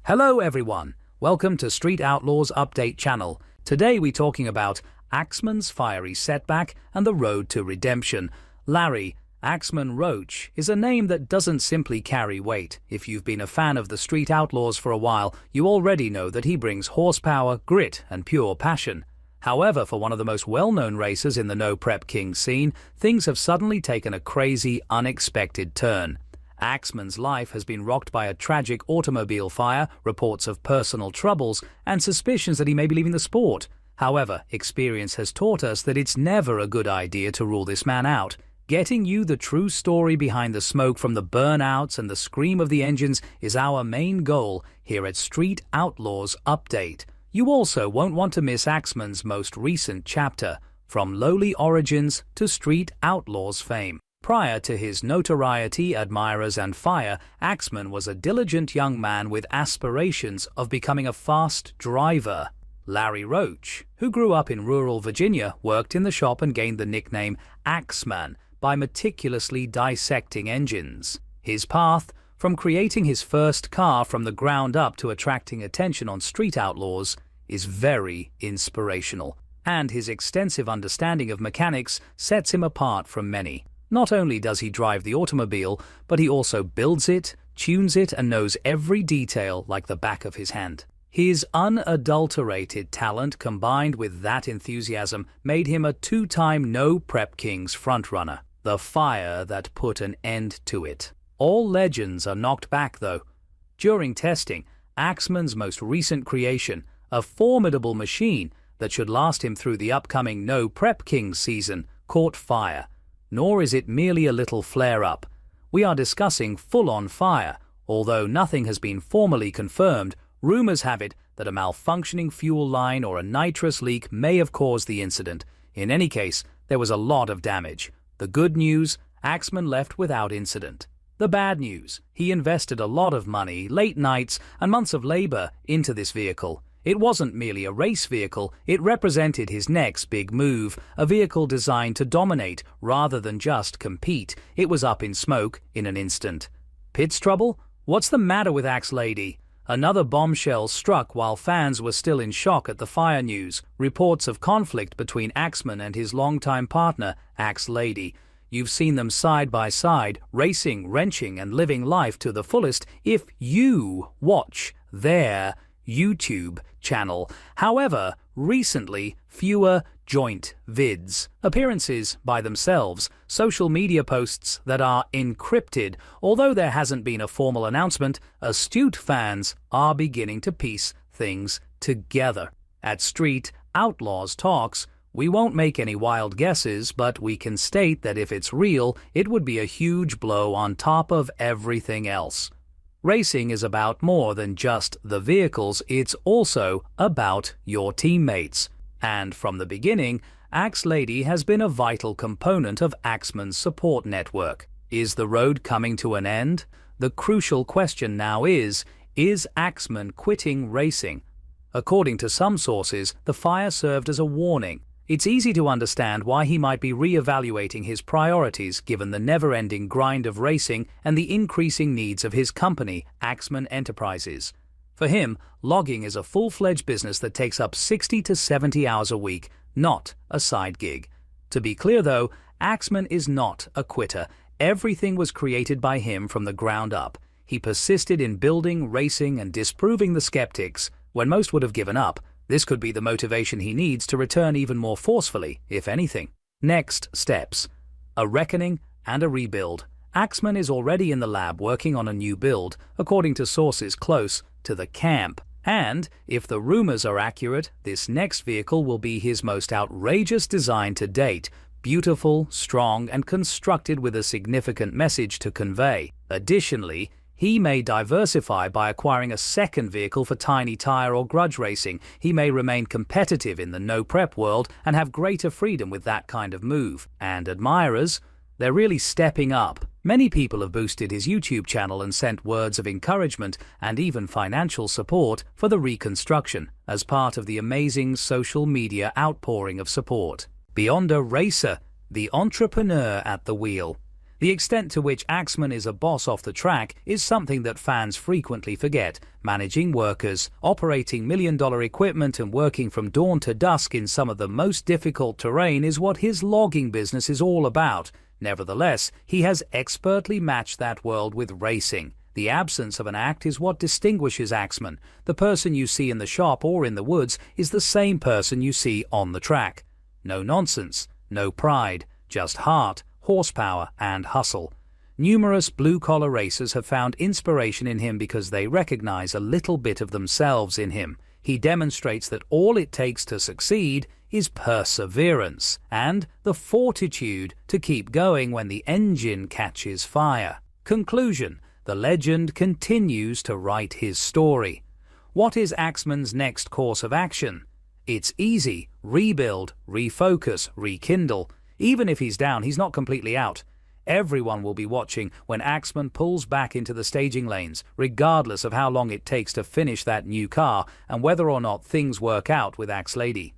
Hello everyone, welcome to Street Outlaws Update channel. Today we're talking about Axman's fiery setback and the road to redemption. Larry Axman Roach is a name that doesn't simply carry weight. If you've been a fan of the Street Outlaws for a while, you already know that he brings horsepower, grit and pure passion. However, for one of the most well-known racers in the No Prep King scene, things have suddenly taken a crazy, unexpected turn. Axman's life has been rocked by a tragic automobile fire, reports of personal troubles, and suspicions that he may be leaving the sport. However, experience has taught us that it's never a good idea to rule this man out. Getting you the true story behind the smoke from the burnouts and the scream of the engines is our main goal here at Street Outlaws Update. You also won't want to miss Axman's most recent chapter, from lowly origins to Street Outlaws fame. Prior to his notoriety, admirers and fire, Axman was a diligent young man with aspirations of becoming a fast driver. Larry Roach, who grew up in rural Virginia, worked in the shop and gained the nickname Axman by meticulously dissecting engines. His path, from creating his first car from the ground up to attracting attention on Street Outlaws, is very inspirational, and his extensive understanding of mechanics sets him apart from many. Not only does he drive the automobile, but he also builds it, tunes it, and knows every detail like the back of his hand. His unadulterated talent combined with that enthusiasm made him a two-time No Prep Kings frontrunner, the fire that put an end to it. All legends are knocked back though. During testing, Axman's most recent creation, a formidable machine that should last him through the upcoming No Prep Kings season, caught fire. Nor is it merely a little flare-up. We are discussing full-on fire. Although nothing has been formally confirmed, rumors have it that a malfunctioning fuel line or a nitrous leak may have caused the incident. In any case, there was a lot of damage. The good news, Axman left without incident. The bad news, he invested a lot of money, late nights, and months of labor into this vehicle. It wasn't merely a race vehicle, it represented his next big move, a vehicle designed to dominate rather than just compete. It was up in smoke in an instant. Pits trouble? What's the matter with Axe Lady? Another bombshell struck while fans were still in shock at the fire news. Reports of conflict between Axman and his longtime partner, Axe Lady. You've seen them side by side, racing, wrenching, and living life to the fullest if you watch their YouTube channel. However, recently, fewer joint vids, appearances by themselves, social media posts that are encrypted. Although there hasn't been a formal announcement, astute fans are beginning to piece things together. At Street Outlaws Talks, we won't make any wild guesses, but we can state that if it's real, it would be a huge blow on top of everything else. Racing is about more than just the vehicles, it's also about your teammates. And from the beginning, Axe Lady has been a vital component of Axman's support network. Is the road coming to an end? The crucial question now is Axman quitting racing? According to some sources, the fire served as a warning. It's easy to understand why he might be re-evaluating his priorities given the never-ending grind of racing and the increasing needs of his company, Axman Enterprises. For him, logging is a full-fledged business that takes up 60 to 70 hours a week, not a side gig. To be clear though, Axman is not a quitter. Everything was created by him from the ground up. He persisted in building, racing, and disproving the skeptics when most would have given up. This could be the motivation he needs to return even more forcefully, if anything. Next steps. A reckoning and a rebuild. Axman is already in the lab working on a new build, according to sources close to the camp. And, if the rumors are accurate, this next vehicle will be his most outrageous design to date. Beautiful, strong, and constructed with a significant message to convey. Additionally, he may diversify by acquiring a second vehicle for tiny tire or grudge racing. He may remain competitive in the no-prep world and have greater freedom with that kind of move. And admirers, they're really stepping up. Many people have boosted his YouTube channel and sent words of encouragement and even financial support for the reconstruction as part of the amazing social media outpouring of support. Beyond a racer, the entrepreneur at the wheel. The extent to which Axman is a boss off the track is something that fans frequently forget. Managing workers, operating million-dollar equipment and working from dawn to dusk in some of the most difficult terrain is what his logging business is all about. Nevertheless, he has expertly matched that world with racing. The absence of an act is what distinguishes Axman. The person you see in the shop or in the woods is the same person you see on the track. No nonsense, no pride, just heart, horsepower, and hustle. Numerous blue-collar racers have found inspiration in him because they recognize a little bit of themselves in him. He demonstrates that all it takes to succeed is perseverance and the fortitude to keep going when the engine catches fire. Conclusion: the legend continues to write his story. What is Axman's next course of action? It's easy: rebuild, refocus, rekindle. Even if he's down, he's not completely out. Everyone will be watching when Axman pulls back into the staging lanes, regardless of how long it takes to finish that new car and whether or not things work out with Axe Lady.